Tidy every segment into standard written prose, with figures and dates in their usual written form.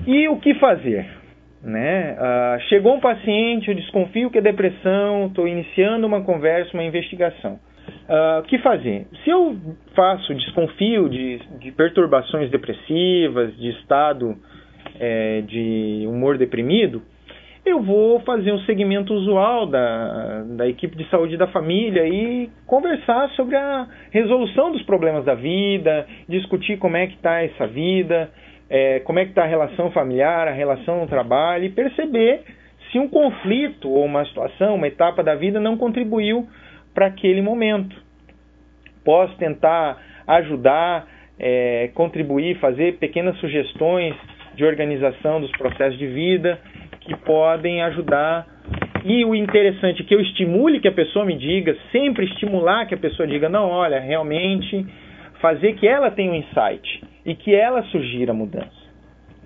E o que fazer? Né? Chegou um paciente, eu desconfio que é depressão, estou iniciando uma conversa, uma investigação. O que fazer? Se eu desconfio de perturbações depressivas, de estado de humor deprimido, eu vou fazer um segmento usual da equipe de saúde da família e conversar sobre a resolução dos problemas da vida, discutir como é que está essa vida, como é que está a relação familiar, a relação no trabalho, e perceber se um conflito ou uma situação, uma etapa da vida não contribuiu para aquele momento. Posso tentar ajudar, contribuir, fazer pequenas sugestões de organização dos processos de vida que podem ajudar. E o interessante é que eu estimule que a pessoa me diga, sempre estimular que a pessoa diga, não, olha, realmente fazer que ela tenha um insight e que ela sugira a mudança.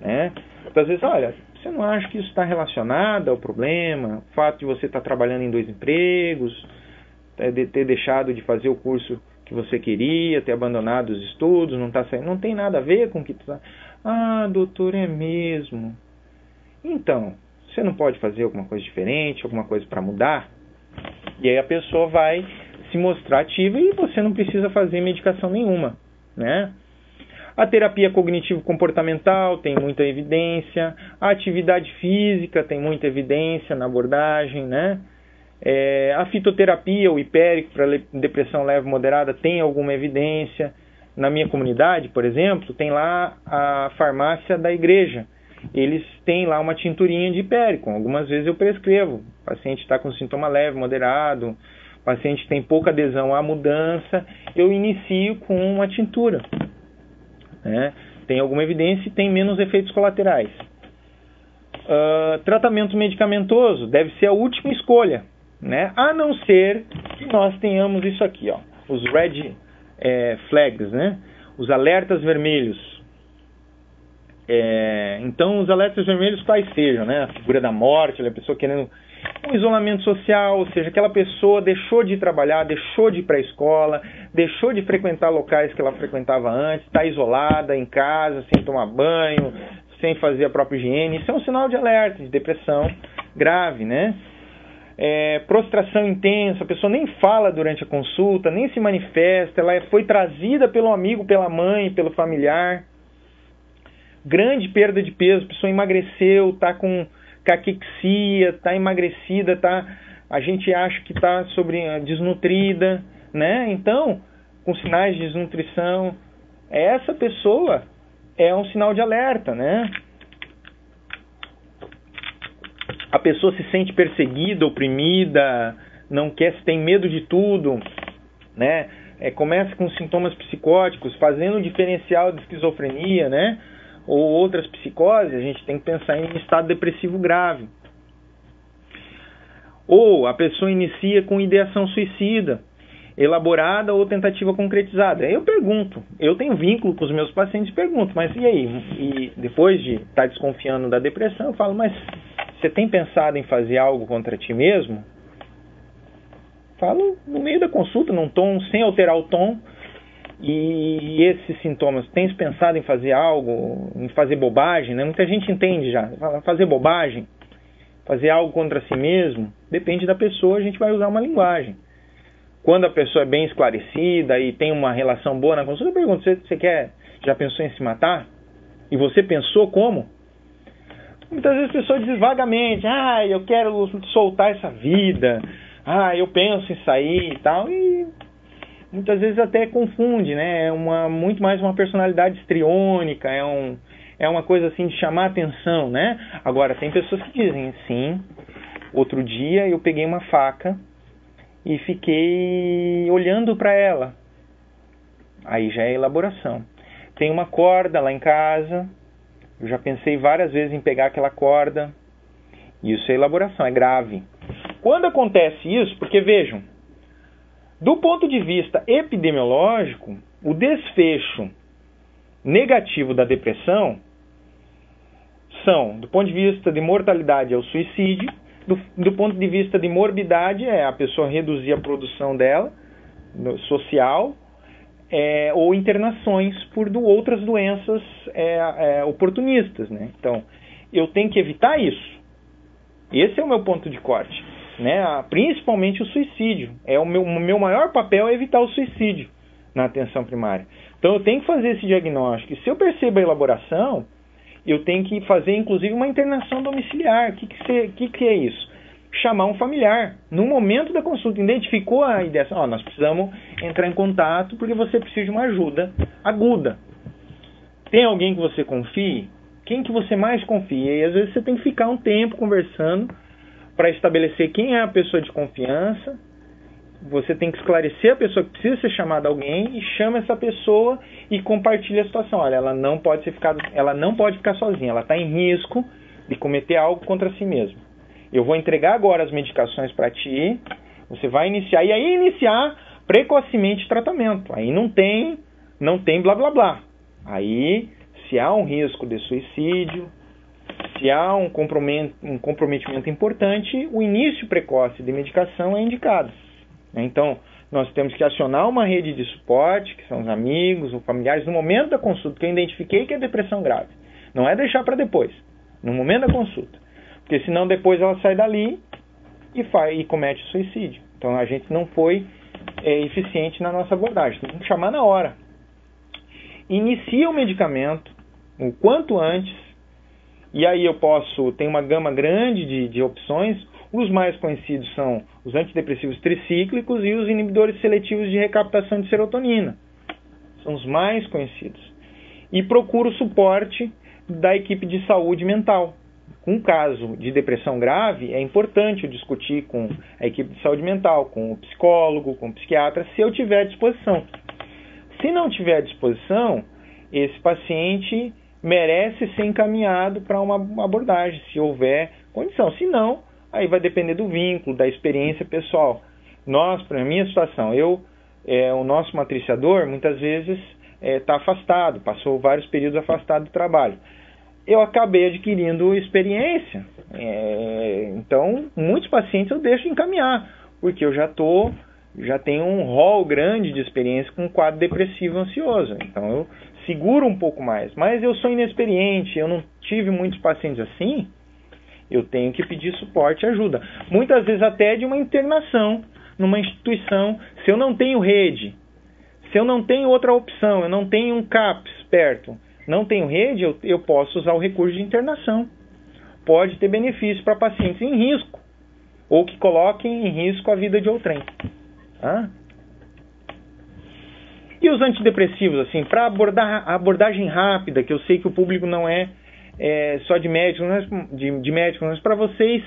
Né? Então, às vezes, olha, você não acha que isso está relacionado ao problema? O fato de você estar trabalhando em 2 empregos, de ter deixado de fazer o curso que você queria, ter abandonado os estudos, não está saindo, não tem nada a ver com o que está... Ah, doutor, é mesmo. Então, você não pode fazer alguma coisa diferente, alguma coisa para mudar? E aí a pessoa vai se mostrar ativa e você não precisa fazer medicação nenhuma, né? A terapia cognitivo-comportamental tem muita evidência, a atividade física tem muita evidência na abordagem, né? A fitoterapia, o hipérico para depressão leve e moderada tem alguma evidência. Na minha comunidade, por exemplo, tem lá a farmácia da igreja. Eles têm lá uma tinturinha de hipérico. Algumas vezes eu prescrevo. O paciente está com sintoma leve, moderado, o paciente tem pouca adesão à mudança, eu inicio com uma tintura. Né? Tem alguma evidência e tem menos efeitos colaterais. Tratamento medicamentoso deve ser a última escolha, né? A não ser que nós tenhamos isso aqui, ó, os red flags, né? Os alertas vermelhos. Então, os alertas vermelhos quais sejam, né? A figura da morte, a pessoa querendo um isolamento social, ou seja, aquela pessoa deixou de trabalhar, deixou de ir para a escola, deixou de frequentar locais que ela frequentava antes, está isolada em casa, sem tomar banho, sem fazer a própria higiene. Isso é um sinal de alerta, de depressão grave, né? Prostração intensa, a pessoa nem fala durante a consulta, nem se manifesta, ela foi trazida pelo amigo, pela mãe, pelo familiar. Grande perda de peso, a pessoa emagreceu, está com caquexia, está emagrecida, a gente acha que está desnutrida, né? Então, com sinais de desnutrição, essa pessoa é um sinal de alerta, né? A pessoa se sente perseguida, oprimida, tem medo de tudo, né? Começa com sintomas psicóticos, fazendo um diferencial de esquizofrenia, né? Ou outras psicoses, a gente tem que pensar em estado depressivo grave. Ou a pessoa inicia com ideação suicida, elaborada ou tentativa concretizada. Aí eu pergunto, eu tenho vínculo com os meus pacientes e pergunto, mas e aí? E depois de estar desconfiando da depressão, eu falo, mas você tem pensado em fazer algo contra ti mesmo? Falo no meio da consulta, num tom, sem alterar o tom. E esses sintomas, tens pensado em fazer algo, em fazer bobagem, né? Muita gente entende já, fazer bobagem, fazer algo contra si mesmo, depende da pessoa, a gente vai usar uma linguagem. Quando a pessoa é bem esclarecida e tem uma relação boa na consulta, eu pergunto, você já pensou em se matar? E você pensou como? Muitas vezes a pessoa diz vagamente, eu quero soltar essa vida, eu penso em sair e tal, e muitas vezes até confunde, né? Muito mais uma personalidade histriônica, é uma coisa assim de chamar atenção, né? Agora, tem pessoas que dizem, sim, outro dia eu peguei uma faca e fiquei olhando para ela. Aí já é elaboração. Tem uma corda lá em casa, eu já pensei várias vezes em pegar aquela corda. Isso é elaboração, é grave. Quando acontece isso, porque vejam, do ponto de vista epidemiológico, o desfecho negativo da depressão são, do ponto de vista de mortalidade, é o suicídio, do ponto de vista de morbidade, é a pessoa reduzir a produção dela, social, ou internações por outras doenças oportunistas, né? Então, eu tenho que evitar isso. Esse é o meu ponto de corte, né? Principalmente o suicídio. O meu maior papel é evitar o suicídio na atenção primária. Então, eu tenho que fazer esse diagnóstico. E se eu percebo a elaboração, eu tenho que fazer, inclusive, uma internação domiciliar. O que é isso? Chamar um familiar. No momento da consulta, identificou a ideia, nós precisamos entrar em contato porque você precisa de uma ajuda aguda. Tem alguém que você confie? Quem que você mais confia? E às vezes você tem que ficar um tempo conversando para estabelecer quem é a pessoa de confiança. Você tem que esclarecer a pessoa que precisa ser chamada a alguém e chama essa pessoa e compartilha a situação. Olha, ela não pode ficar sozinha, ela está em risco de cometer algo contra si mesma. Eu vou entregar agora as medicações para ti, você vai iniciar, e aí iniciar precocemente tratamento. Aí não tem blá blá blá. Aí, se há um risco de suicídio, se há um comprometimento importante, o início precoce de medicação é indicado. Então, nós temos que acionar uma rede de suporte, que são os amigos ou familiares, no momento da consulta, que eu identifiquei que é depressão grave. Não é deixar para depois, no momento da consulta. Porque senão depois ela sai dali e comete suicídio. Então, a gente não foi eficiente na nossa abordagem. Tem que chamar na hora. Inicia o medicamento o quanto antes, e aí tem uma gama grande de opções. Os mais conhecidos são os antidepressivos tricíclicos e os inibidores seletivos de recaptação de serotonina. São os mais conhecidos. E procura o suporte da equipe de saúde mental. Com o caso de depressão grave, é importante eu discutir com a equipe de saúde mental, com o psicólogo, com o psiquiatra, se eu tiver à disposição. Se não tiver à disposição, esse paciente merece ser encaminhado para uma abordagem, se houver condição. Se não, aí vai depender do vínculo, da experiência pessoal. Para a minha situação, o nosso matriciador, muitas vezes, está afastado, passou vários períodos afastado do trabalho. Eu acabei adquirindo experiência. Então, muitos pacientes eu deixo encaminhar, porque eu já tenho um rol grande de experiência com um quadro depressivo ansioso. Então, eu seguro um pouco mais. Mas eu sou inexperiente, eu não tive muitos pacientes assim, eu tenho que pedir suporte e ajuda. Muitas vezes até de uma internação numa instituição. Se eu não tenho rede, se eu não tenho outra opção, eu não tenho um CAPS perto, não tenho rede, eu posso usar o recurso de internação. Pode ter benefício para pacientes em risco, ou que coloquem em risco a vida de outrem. E os antidepressivos, assim, para abordagem rápida, que eu sei que o público não é só de médicos, mas para vocês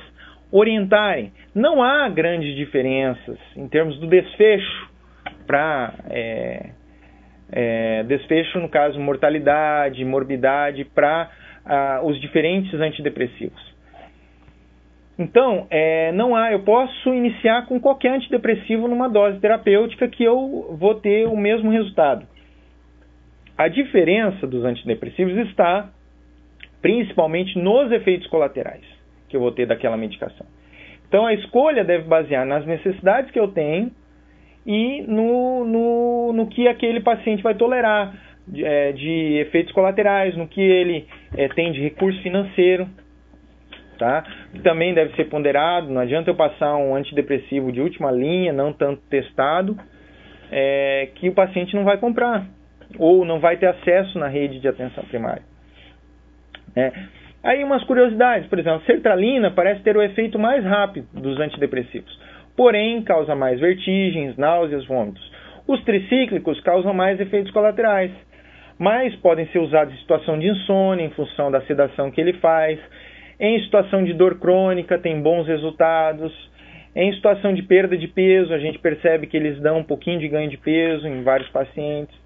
orientarem. Não há grandes diferenças em termos do desfecho desfecho, no caso, mortalidade, morbidade, para os diferentes antidepressivos. Então, eu posso iniciar com qualquer antidepressivo numa dose terapêutica que eu vou ter o mesmo resultado. A diferença dos antidepressivos está principalmente nos efeitos colaterais que eu vou ter daquela medicação. Então, a escolha deve basear nas necessidades que eu tenho e no que aquele paciente vai tolerar de efeitos colaterais, no que ele tem de recurso financeiro. Tá? Também deve ser ponderado, não adianta eu passar um antidepressivo de última linha, não tanto testado, que o paciente não vai comprar, ou não vai ter acesso na rede de atenção primária. Aí umas curiosidades, por exemplo, a sertralina parece ter o efeito mais rápido dos antidepressivos, porém causa mais vertigens, náuseas, vômitos. Os tricíclicos causam mais efeitos colaterais, mas podem ser usados em situação de insônia, em função da sedação que ele faz. Em situação de dor crônica, tem bons resultados. Em situação de perda de peso, a gente percebe que eles dão um pouquinho de ganho de peso em vários pacientes.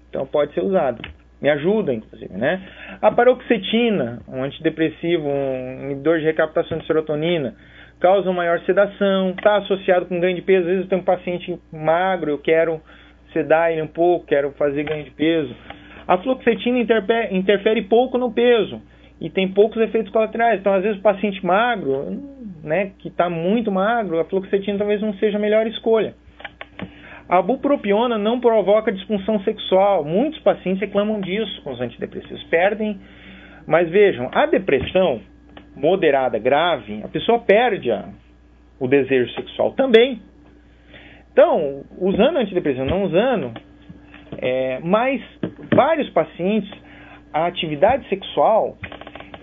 Então, pode ser usado. Me ajuda, inclusive, né? A paroxetina, um antidepressivo, um inibidor de recaptação de serotonina, causa maior sedação, está associado com ganho de peso. Às vezes eu tenho um paciente magro, eu quero sedar ele um pouco, quero fazer ganho de peso. A fluoxetina interfere pouco no peso e tem poucos efeitos colaterais. Então, às vezes, o paciente magro, né, que está muito magro, a fluoxetina talvez não seja a melhor escolha. A bupropiona não provoca disfunção sexual. Muitos pacientes reclamam disso com os antidepressivos. Perdem. Mas vejam, a depressão moderada, grave, a pessoa perde o desejo sexual também. Então, usando antidepressivo, não usando, mas vários pacientes, a atividade sexual,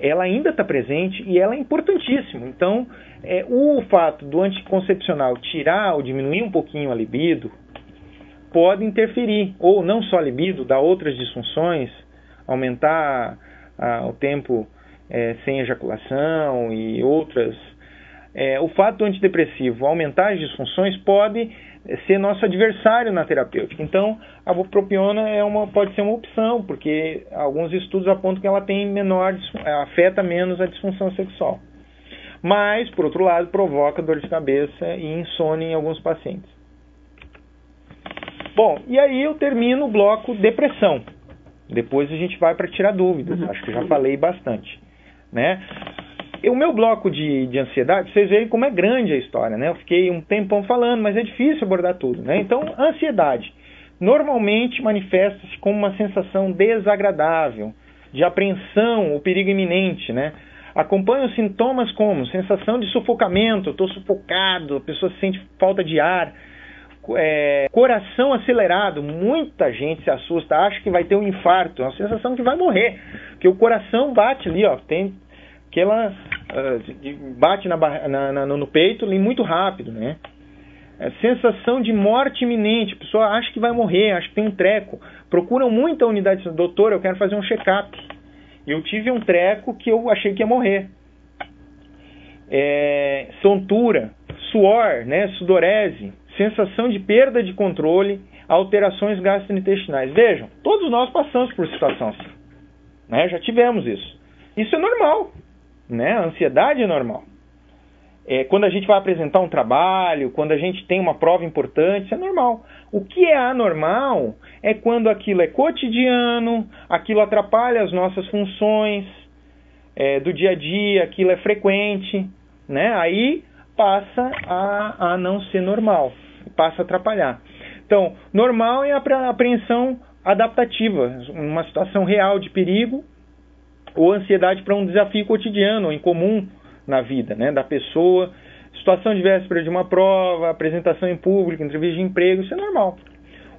ela ainda está presente e ela é importantíssima. Então, o fato do anticoncepcional tirar ou diminuir um pouquinho a libido pode interferir, ou não só a libido, dar outras disfunções, aumentar o tempo sem ejaculação e outras. O fato do antidepressivo aumentar as disfunções pode ser nosso adversário na terapêutica. Então, a bupropiona pode ser uma opção, porque alguns estudos apontam que ela tem afeta menos a disfunção sexual. Mas, por outro lado, provoca dor de cabeça e insônia em alguns pacientes. Bom, e aí eu termino o bloco depressão. Depois a gente vai para tirar dúvidas. Acho que eu já falei bastante, né? O meu bloco de ansiedade, vocês veem como é grande a história, né? Eu fiquei um tempão falando, mas é difícil abordar tudo, né? Então, ansiedade normalmente manifesta-se como uma sensação desagradável, de apreensão, o perigo iminente, né? Acompanha os sintomas como sensação de sufocamento, estou sufocado, a pessoa sente falta de ar, coração acelerado, muita gente se assusta, acha que vai ter um infarto, é uma sensação que vai morrer, porque o coração bate ali, ó, tem aquela bate no peito ali muito rápido, né? Sensação de morte iminente, a pessoa acha que vai morrer, acha que tem um treco, procuram muito a unidade, doutor, eu quero fazer um check-up, eu tive um treco que eu achei que ia morrer. Tontura, suor, né? Sudorese, sensação de perda de controle, alterações gastrointestinais. Vejam, todos nós passamos por situação assim, né? Já tivemos isso. Isso é normal, né? A ansiedade é normal. Quando a gente vai apresentar um trabalho, quando a gente tem uma prova importante, isso é normal. O que é anormal é quando aquilo é cotidiano, aquilo atrapalha as nossas funções do dia a dia, aquilo é frequente, né? Aí passa a não ser normal, passa a atrapalhar. Então, normal é a apreensão adaptativa, uma situação real de perigo ou ansiedade para um desafio cotidiano ou incomum na vida, né, da pessoa, situação de véspera de uma prova, apresentação em público, entrevista de emprego, isso é normal.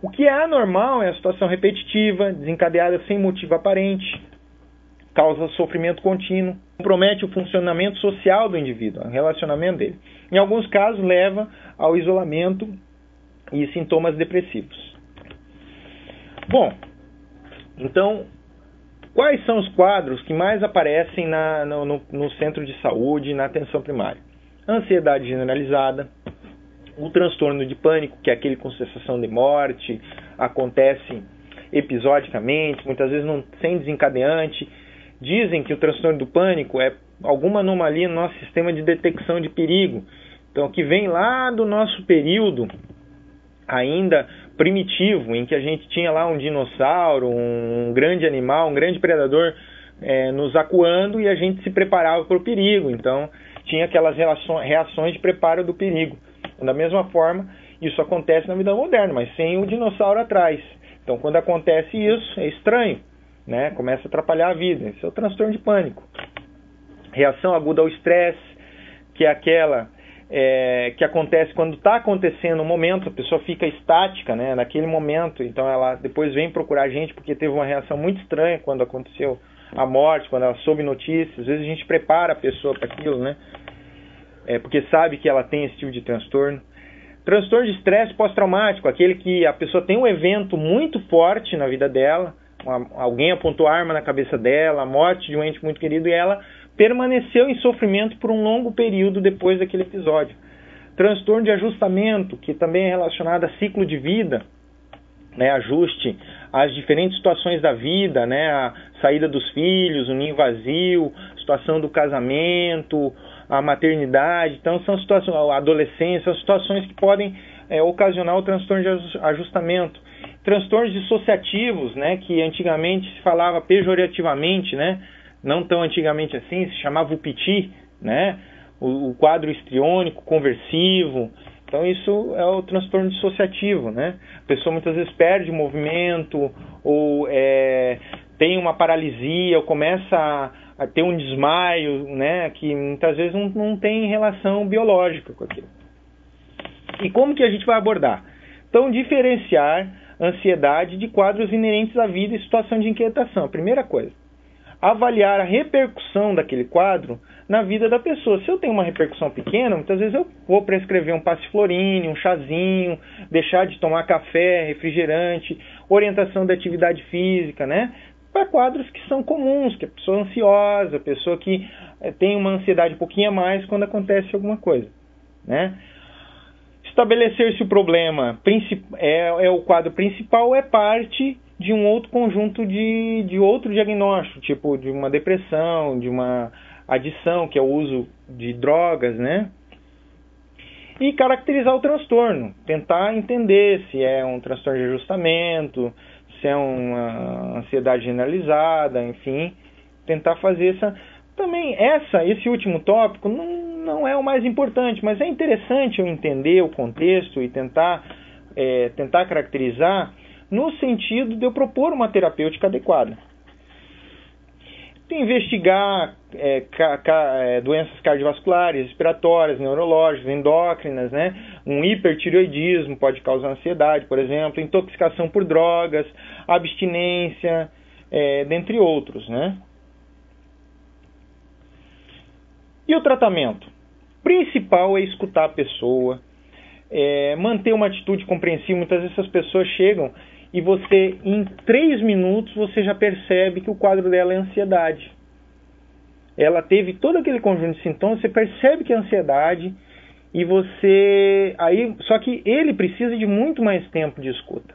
O que é anormal é a situação repetitiva, desencadeada sem motivo aparente, causa sofrimento contínuo, compromete o funcionamento social do indivíduo, o relacionamento dele. Em alguns casos, leva ao isolamento e sintomas depressivos. Bom, então, quais são os quadros que mais aparecem no centro de saúde e na atenção primária? Ansiedade generalizada, o transtorno de pânico, que é aquele com sensação de morte, acontece episodicamente, muitas vezes sem desencadeante. Dizem que o transtorno do pânico é alguma anomalia no nosso sistema de detecção de perigo. Então, que vem lá do nosso período ainda primitivo, em que a gente tinha lá um dinossauro, um grande animal, um grande predador nos acuando e a gente se preparava para o perigo. Então, tinha aquelas reações de preparo do perigo. Da mesma forma, isso acontece na vida moderna, mas sem o dinossauro atrás. Então, quando acontece isso, é estranho, né? Começa a atrapalhar a vida. Esse é o transtorno de pânico. Reação aguda ao estresse, que é aquela que acontece quando está acontecendo um momento, a pessoa fica estática, né, naquele momento, então ela depois vem procurar a gente porque teve uma reação muito estranha quando aconteceu a morte, quando ela soube notícias. Às vezes a gente prepara a pessoa para aquilo, né, porque sabe que ela tem esse tipo de transtorno. Transtorno de estresse pós-traumático, aquele que a pessoa tem um evento muito forte na vida dela, alguém apontou arma na cabeça dela, a morte de um ente muito querido, e ela permaneceu em sofrimento por um longo período depois daquele episódio. Transtorno de ajustamento, que também é relacionado a ciclo de vida, né, ajuste às diferentes situações da vida, né, a saída dos filhos, o ninho vazio, situação do casamento, a maternidade. Então, são situações, a adolescência, são situações que podem ocasionar o transtorno de ajustamento. Transtornos dissociativos, né, que antigamente se falava pejorativamente, né, não tão antigamente assim, se chamava o PT, né? O quadro histriônico, conversivo, Então isso é o transtorno dissociativo, né? A pessoa muitas vezes perde o movimento, ou tem uma paralisia, ou começa a ter um desmaio, né? Que muitas vezes não tem relação biológica com aquilo. E como que a gente vai abordar? Então, diferenciar ansiedade de quadros inerentes à vida e situação de inquietação. Primeira coisa, avaliar a repercussão daquele quadro na vida da pessoa. Se eu tenho uma repercussão pequena, muitas vezes eu vou prescrever um passiflorine, um chazinho, deixar de tomar café, refrigerante, orientação da atividade física, né? Para quadros que são comuns, que a pessoa é ansiosa, a pessoa que tem uma ansiedade um pouquinho a mais quando acontece alguma coisa, né? Estabelecer se o problema é o quadro principal é parte de um outro conjunto de outro diagnóstico, tipo de uma depressão, de uma adição, que é o uso de drogas, né? E caracterizar o transtorno, tentar entender se é um transtorno de ajustamento, se é uma ansiedade generalizada, enfim, tentar fazer essa... Também esse último tópico não é o mais importante, mas é interessante eu entender o contexto e tentar caracterizar no sentido de eu propor uma terapêutica adequada. Investigar doenças cardiovasculares, respiratórias, neurológicas, endócrinas, né? Um hipertireoidismo pode causar ansiedade, por exemplo, intoxicação por drogas, abstinência, dentre outros, né? E o tratamento? O principal é escutar a pessoa, manter uma atitude compreensiva. Muitas vezes essas pessoas chegam e você, em 3 minutos, você já percebe que o quadro dela é ansiedade. Ela teve todo aquele conjunto de sintomas, você percebe que é ansiedade, e só que ele precisa de muito mais tempo de escuta.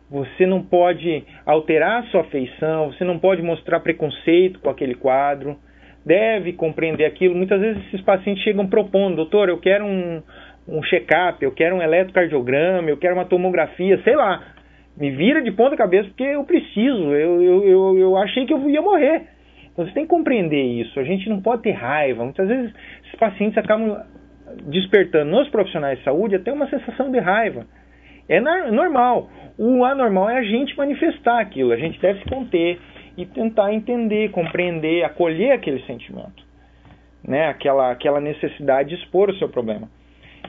Você não pode alterar a sua afeição, você não pode mostrar preconceito com aquele quadro, deve compreender aquilo. Muitas vezes esses pacientes chegam propondo: doutor, eu quero um check-up, eu quero um eletrocardiograma, eu quero uma tomografia, sei lá. Me vira de ponta cabeça porque eu preciso, eu achei que eu ia morrer. Então você tem que compreender isso, a gente não pode ter raiva. Muitas vezes esses pacientes acabam despertando nos profissionais de saúde até uma sensação de raiva. É normal. O anormal é a gente manifestar aquilo, a gente deve se conter e tentar entender, compreender, acolher aquele sentimento, né? Aquela necessidade de expor o seu problema.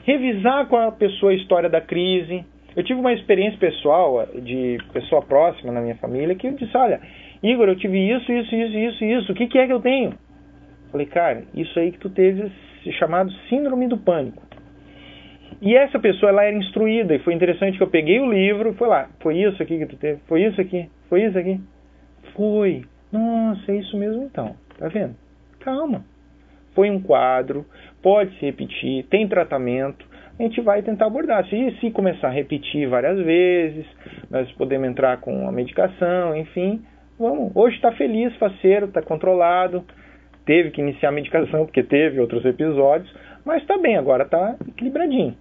Revisar com a pessoa a história da crise. Eu tive uma experiência pessoal, de pessoa próxima na minha família, que eu disse: olha, Igor, eu tive isso, o que é que eu tenho? Falei: cara, isso aí que tu teve chamado síndrome do pânico. E essa pessoa, ela era instruída, e foi interessante que eu peguei o livro e fui lá: foi isso aqui que tu teve, foi isso aqui. Foi. Nossa, é isso mesmo então. Tá vendo? Calma. Foi um quadro, pode se repetir, tem tratamento, a gente vai tentar abordar. Se começar a repetir várias vezes, nós podemos entrar com a medicação, enfim, vamos. Hoje está feliz, faceiro, está controlado, teve que iniciar a medicação porque teve outros episódios, mas está bem, agora está equilibradinho.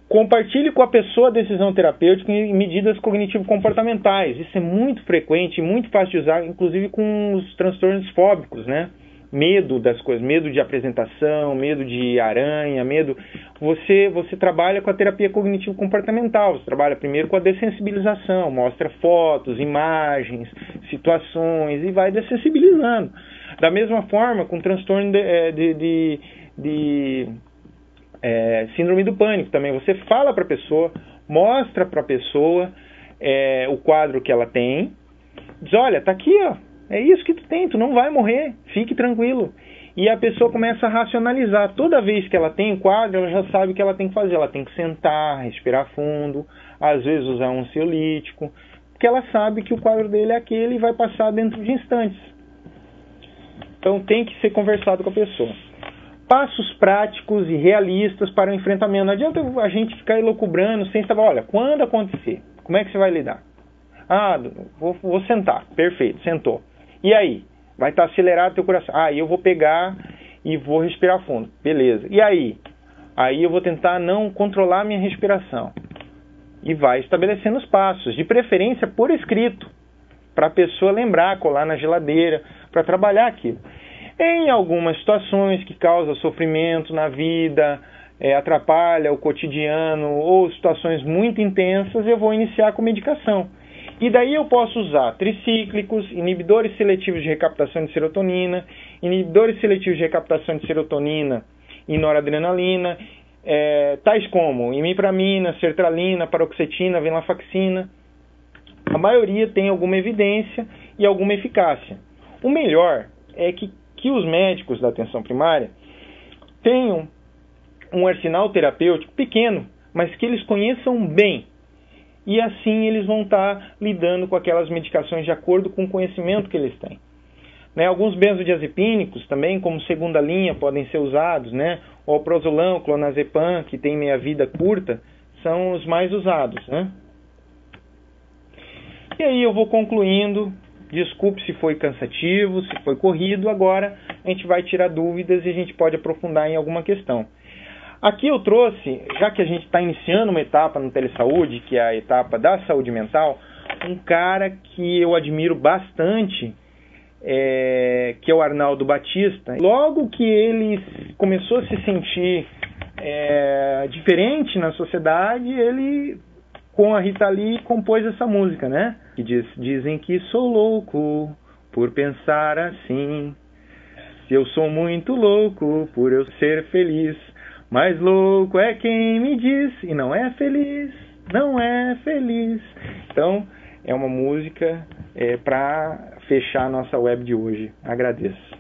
Compartilhe com a pessoa a decisão terapêutica em medidas cognitivo-comportamentais. Isso é muito frequente e muito fácil de usar, inclusive com os transtornos fóbicos, né? Medo das coisas, medo de apresentação, medo de aranha, medo... Você trabalha com a terapia cognitivo-comportamental. Você trabalha primeiro com a dessensibilização, mostra fotos, imagens, situações e vai dessensibilizando. Da mesma forma, com transtorno de síndrome do pânico também. Você fala para a pessoa, mostra para a pessoa o quadro que ela tem, diz: olha, tá aqui, ó, é isso que tu tem, tu não vai morrer, fique tranquilo. E a pessoa começa a racionalizar. Toda vez que ela tem o quadro, ela já sabe o que ela tem que fazer. Ela tem que sentar, respirar fundo, às vezes usar um ansiolítico, porque ela sabe que o quadro dele é aquele e vai passar dentro de instantes. Então tem que ser conversado com a pessoa. Passos práticos e realistas para o enfrentamento. Não adianta a gente ficar elucubrando sem saber: olha, quando acontecer, como é que você vai lidar? Ah, vou sentar. Perfeito, sentou. E aí? Vai estar acelerado teu coração. Ah, eu vou pegar e vou respirar fundo. Beleza. E aí? Aí eu vou tentar não controlar minha respiração. E vai estabelecendo os passos, de preferência por escrito, para a pessoa lembrar, colar na geladeira, para trabalhar aquilo. Em algumas situações que causam sofrimento na vida, atrapalha o cotidiano ou situações muito intensas, eu vou iniciar com medicação. E daí eu posso usar tricíclicos, inibidores seletivos de recaptação de serotonina, inibidores seletivos de recaptação de serotonina e noradrenalina, tais como imipramina, sertralina, paroxetina, venlafaxina. A maioria tem alguma evidência e alguma eficácia. O melhor é que os médicos da atenção primária tenham um arsenal terapêutico pequeno, mas que eles conheçam bem. E assim eles vão estar lidando com aquelas medicações de acordo com o conhecimento que eles têm. Alguns benzodiazepínicos também, como segunda linha, podem ser usados. O alprazolam, clonazepam, que tem meia-vida curta, são os mais usados. E aí eu vou concluindo. Desculpe se foi cansativo, se foi corrido. Agora a gente vai tirar dúvidas e a gente pode aprofundar em alguma questão. Aqui eu trouxe, já que a gente está iniciando uma etapa no Telesaúde, que é a etapa da saúde mental, um cara que eu admiro bastante, que é o Arnaldo Batista. Logo que ele começou a se sentir diferente na sociedade, ele, com a Rita Lee, compôs essa música, que dizem que sou louco por pensar assim, se eu sou muito louco por eu ser feliz. Mas louco é quem me diz e não é feliz, não é feliz. Então, é uma música para fechar a nossa web de hoje. Agradeço.